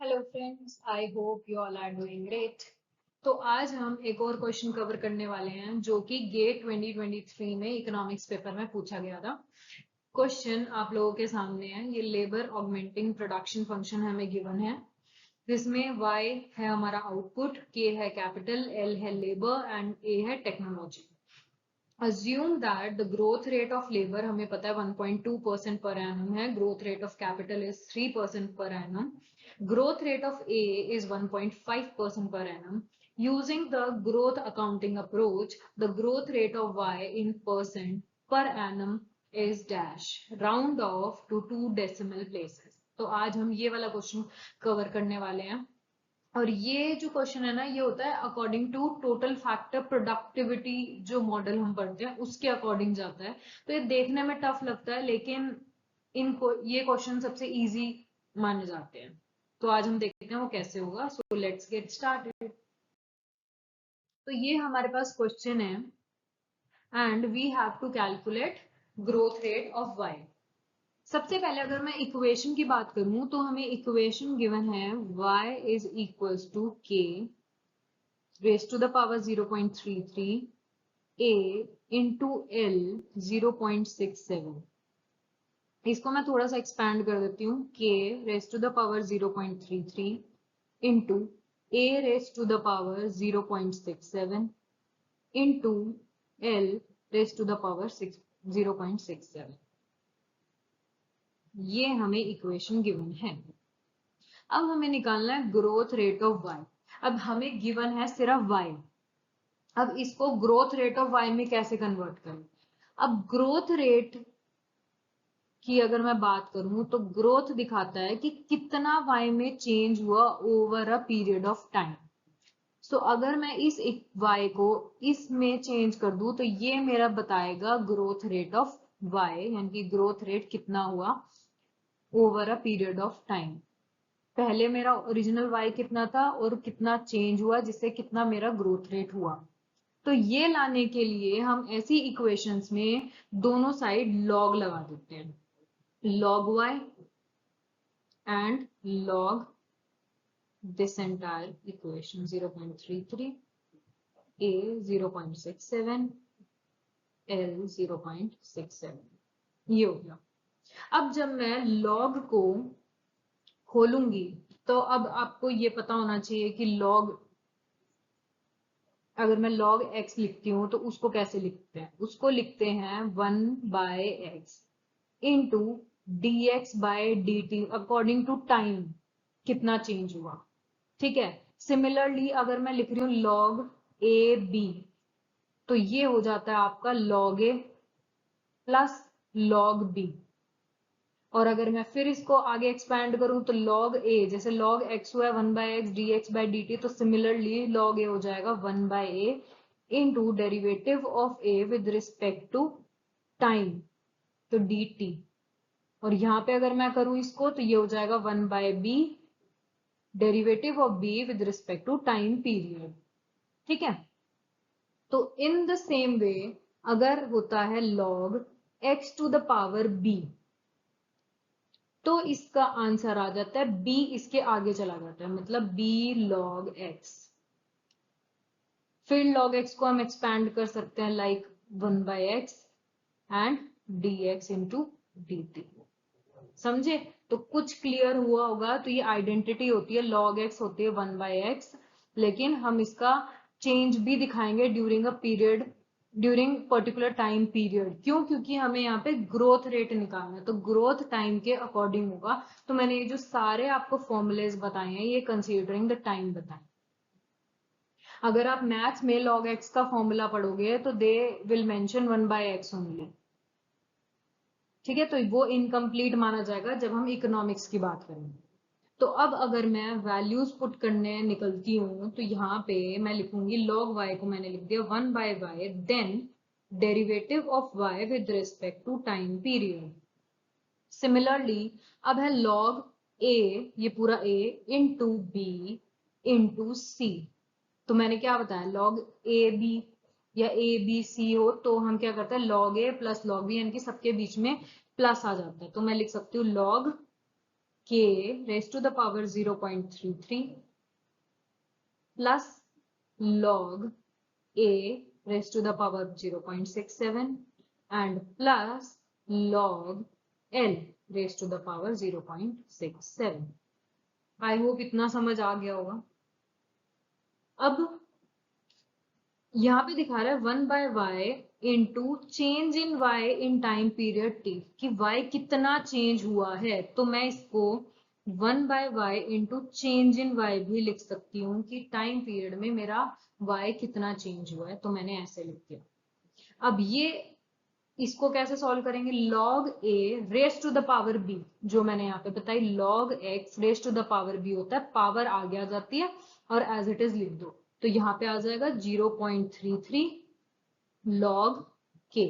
Hello friends, I hope you all are doing great. तो आज हम एक और क्वेश्चन कवर करने वाले हैं जो कि गेट 2023 में इकोनॉमिक्स पेपर में पूछा गया था। क्वेश्चन आप लोगों के सामने है। ये लेबर ऑगमेंटिंग प्रोडक्शन फंक्शन हमें गिवन है, जिसमें y है हमारा आउटपुट, k है कैपिटल, l है लेबर एंड a है technology. Assume that the growth rate of labor हमें पता है 1.2% per annum है, growth rate of capital is 3% per annum, growth rate of A is 1.5% per annum. Using the growth accounting approach, the growth rate of Y in percent per annum is dash. Round off to 2 decimal places. तो आज हम ये वाला question cover करने वाले हैं। और ये जो क्वेश्चन है ना, ये होता है according to total factor productivity, जो मॉडल हम पढ़ते हैं उसके अकॉर्डिंग जाता है। तो ये देखने में टफ लगता है, लेकिन इनको ये क्वेश्चन सबसे इजी माने जाते हैं। तो आज हम देखते हैं वो कैसे होगा। So let's get started. तो ये हमारे पास क्वेश्चन है and we have to calculate growth rate of Y. सबसे पहले अगर मैं इक्वेशन की बात करूं तो हमें इक्वेशन गिवन है y is equals to k raised to the power 0.33 a into l 0.67। इसको मैं थोड़ा सा एक्सपैंड कर देती हूँ। k raised to the power 0.33 into a raised to the power 0.67 into l raised to the power 0.67। ये हमें इक्वेशन गिवन है। अब हमें निकालना है ग्रोथ रेट ऑफ y। अब हमें गिवन है सिर्फ y। अब इसको ग्रोथ रेट ऑफ y में कैसे कन्वर्ट करें? अब ग्रोथ रेट की अगर मैं बात करूं तो ग्रोथ दिखाता है कि कितना y में चेंज हुआ over a period of time. So अगर मैं इस y को इसमें चेंज कर दूं तो ये मेरा बताएगा ग्रोथ रेट ऑफ y, यानी कि ग्रोथ रेट कितना हुआ over a period of time. पहले मेरा ओरिजिनल y कितना था और कितना चेंज हुआ, जिससे कितना मेरा ग्रोथ रेट हुआ। तो ये लाने के लिए हम ऐसी इक्वेशंस में दोनों साइड लॉग लगा देते हैं, log y and log this entire equation 0.33 a 0.67 l 0.67। ये हो गया। अब जब मैं log को खोलूंगी तो अब आपको ये पता होना चाहिए कि log, अगर मैं log x लिखती हूँ तो उसको कैसे लिखते हैं? उसको लिखते हैं 1/x into dx by dt according to time, कितना चेंज हुआ। ठीक है। सिमिलरली अगर मैं लिख रही हूँ log a b तो ये हो जाता है आपका log a plus log b। और अगर मैं फिर इसको आगे एक्सपैंड करूं तो log a, जैसे log x हुआ है 1/x dx बाय dt, तो सिमिलरली log a हो जाएगा 1/a into derivative of a with respect to time, तो dt। और यहाँ पे अगर मैं करूं इसको तो ये हो जाएगा 1/b derivative of b with respect to time period. ठीक है। तो इन द सेम वे अगर होता है log x to the power b तो इसका आंसर आ जाता है b इसके आगे चला जाता है, मतलब b log x। फिर log x को हम एक्सपैंड कर सकते हैं like 1/x and dx into dt। समझे? तो कुछ क्लियर हुआ होगा। तो ये आइडेंटिटी होती है, log x होती है 1/x, लेकिन हम इसका चेंज भी दिखाएंगे during a period, during particular time period. क्यों? क्योंकि हमें यहाँ पे ग्रोथ रेट निकालना है, तो ग्रोथ टाइम के अकॉर्डिंग होगा। तो मैंने ये जो सारे आपको फॉर्मूलेज बताए हैं ये कंसीडरिंग द टाइम बताए। अगर आप मैथ्स में log x का फॉर्मूला पढ़ोगे तो they will mention 1/x only. ठीक है। तो वो इनकम्प्लीट माना जाएगा जब हम इकोनॉमिक्स की बात करेंगे। तो अब अगर मैं वैल्यूज पुट करने निकलती हूँ तो यहाँ पे मैं लिखूंगी log y को मैंने लिख दिया 1/y, then derivative of y with respect to time period. Similarly अब है log a, ये पूरा a into b into c। तो मैंने क्या बताया, log a b या a b c हो तो हम क्या करते हैं log a plus log b, यानी कि सबके बीच में प्लस आ जाता है। तो मैं लिख सकती हूँ log k raised to the power 0.33 plus log a raised to the power 0.67 and plus log l raised to the power 0.67. I hope इतना समझ आ गया होगा. अब यहाँ पे दिखा रहा है 1/y into change in y in time period t, कि y कितना चेंज हुआ है. तो मैं इसको 1/y into change in y भी लिख सकती हूँ कि टाइम पीरियड में मेरा y कितना चेंज हुआ है. तो मैंने ऐसे लिख दिया. अब ये इसको कैसे सॉल्व करेंगे? log a raise to the power b, जो मैंने यहाँ पे बताई log x raise to the power b होता है, पावर आगे आ जाती है और एज इट इज लिख दो. तो यहाँ पे आ जाएगा 0.33 log k.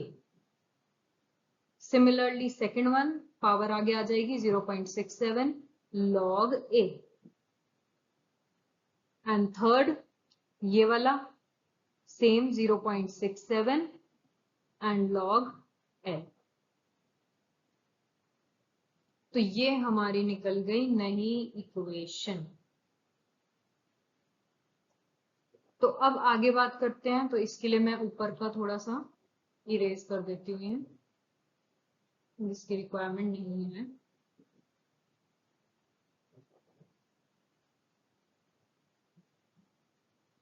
Similarly second one, power आगे आ जाएगी 0.67 log a. एंड थर्ड ये वाला सेम 0.67 एंड log l. तो ये हमारी निकल गई नई इक्वेशन. तो अब आगे बात करते हैं. तो इसके लिए मैं ऊपर का थोड़ा सा इरेज कर देती हूँ, जिसकी रिक्वायरमेंट नहीं है.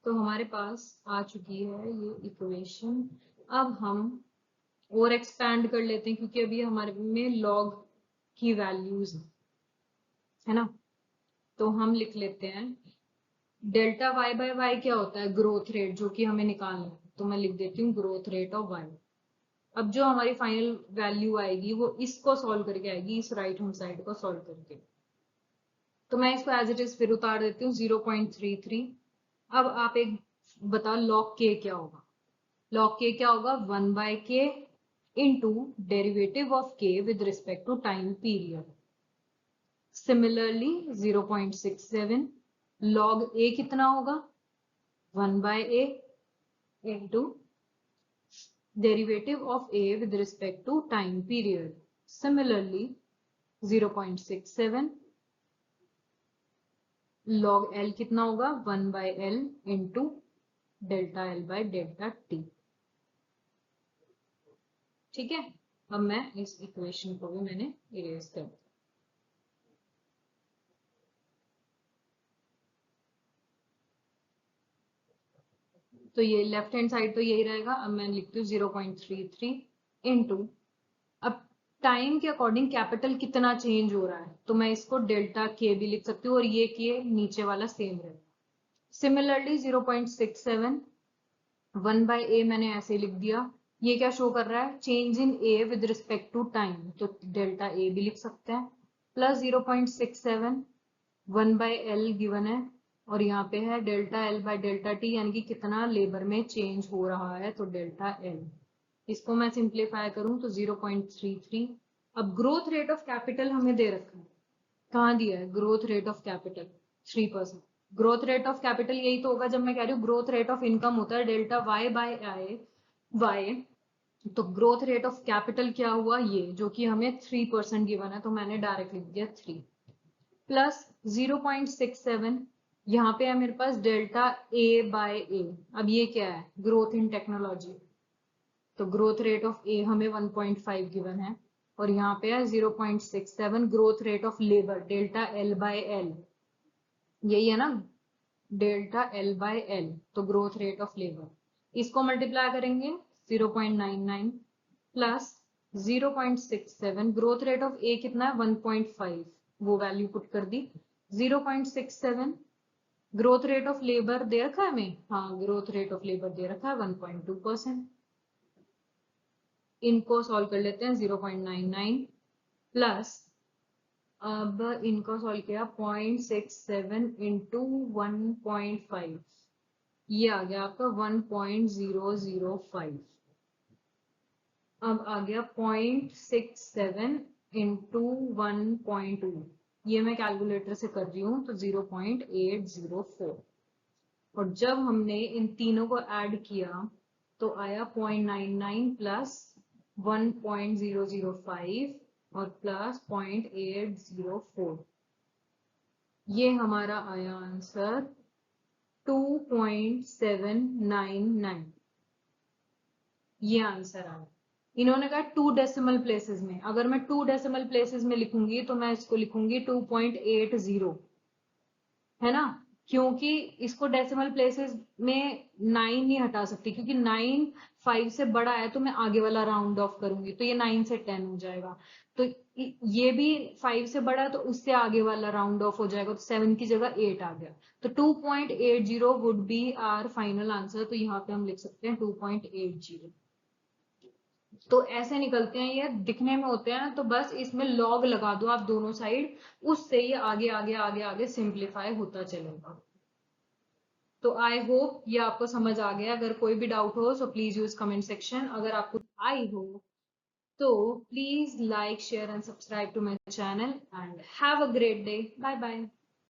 तो हमारे पास आ चुकी है ये इक्वेशन. अब हम और एक्सपैंड कर लेते हैं, क्योंकि अभी हमारे में लॉग की वैल्यूज है ना. तो हम लिख लेते हैं डेल्टा वाई बाय वाई क्या होता है? ग्रोथ रेट, जो कि हमें निकालना है. तो मैं लिख देती हूँ ग्रोथ रेट ऑफ वाई. अब जो हमारी फाइनल वैल्यू आएगी वो इसको सॉल्व करके आएगी, इस राइट हैंड साइड को सॉल्व करके. तो मैं इसको एज इट इज फिर उतार देती हूँ 0.33. अब आप एक बताओ log k क्या होगा? log k क्या होगा? 1/k into derivative of k with respect to time period. Similarly 0.67 log a कितना होगा? 1/a into derivative of a with respect to time period. Similarly 0.67 log l कितना होगा? 1/l into delta l by delta t. ठीक है. अब मैं इस equation को भी मैंने इरेज कर दिया. तो ये लेफ्ट हैंड साइड तो यही रहेगा. अब मैं लिखती हूँ 0.33 इंटू, अब टाइम के अकॉर्डिंग कैपिटल कितना चेंज हो रहा है, तो मैं इसको डेल्टा के भी लिख सकती हूँ और ये के नीचे वाला सेम रहेगा. सिमिलरली 0.67 1/a मैंने ऐसे लिख दिया. ये क्या शो कर रहा है? Change in a with respect to time, तो डेल्टा a भी लिख सकते हैं. प्लस 0.67 1/l गिवन है और यहाँ पे है delta l by delta T, यानी कि कितना लेबर में चेंज हो रहा है, तो डेल्टा l. इसको मैं सिंप्लीफाई करूं तो 0.33. अब ग्रोथ रेट ऑफ कैपिटल हमें दे रखा है. कहाँ दिया है? Growth rate of capital 3%. Growth rate of capital यही तो होगा जब मैं कह रही हूँ ग्रोथ रेट ऑफ इनकम होता है डेल्टा वाई बाय वाई. तो ग्रोथ रेट ऑफ कैपिटल क्या हुआ? ये जो कि हमें 3% गिवन है, तो मैंने डायरेक्ट लिख दिया 3 प्लस 0.67. यहाँ पे है मेरे पास डेल्टा ए बाय ए. अब ये क्या है? Growth in technology. तो ग्रोथ रेट ऑफ ए हमें 1.5 गिवन है और यहाँ पे है 0.67 growth rate of labour delta L by L. यही है ना, डेल्टा एल बाय एल. तो ग्रोथ रेट ऑफ लेबर, इसको मल्टीप्लाई करेंगे 0.99 प्लस 0.67 ग्रोथ रेट ऑफ ए कितना है? 1.5, वो वैल्यू पुट कर दी. 0.67 ग्रोथ रेट ऑफ लेबर दे रखा है हमें. हाँ, ग्रोथ रेट ऑफ लेबर दे रखा है 1.2%. इनको सॉल्व कर लेते हैं. 0.99 प्लस, अब इनको सॉल्व किया 0.67 इंटू 1.5, ये आ गया आपका 1.005. अब आ गया 0.67 इंटू 1.2, ये मैं कैलकुलेटर से कर रही हूँ, तो 0.804. और जब हमने इन तीनों को ऐड किया तो आया 0.99 प्लस 1.005 और प्लस 0.804. ये हमारा आया आंसर 2.799, ये आंसर आया। इन्होंने कहा 2 डेसिमल प्लेसेस में, अगर मैं 2 डेसिमल प्लेसेस में लिखूंगी तो मैं इसको लिखूंगी 2.80, है ना, क्योंकि इसको डेसिमल प्लेसेस में 9 नहीं हटा सकती, क्योंकि 9 5 से बड़ा है तो मैं आगे वाला राउंड ऑफ करूंगी, तो ये 9 से 10 हो जाएगा। तो ये भी 5 से बड़ा है तो उससे आगे वाला राउंड ऑफ हो जाएगा, तो 7 की जगह 8 आ गया। तो 2.80 would be our final answer, तो यहाँ पे हम लिख सकते हैं 2.80। तो ऐसे निकलते हैं, ये दिखने में होते हैं, तो बस इसमें लॉग लगा दो आप दोनों साइड, उससे ये आगे आगे आगे आगे सिंप्लीफाई होता चलेगा। तो आई होप ये आपको समझ आ गया। अगर कोई भी डाउट हो so please use comment section. अगर आपको आई हो तो please like share and subscribe to my channel and have a great day. Bye bye.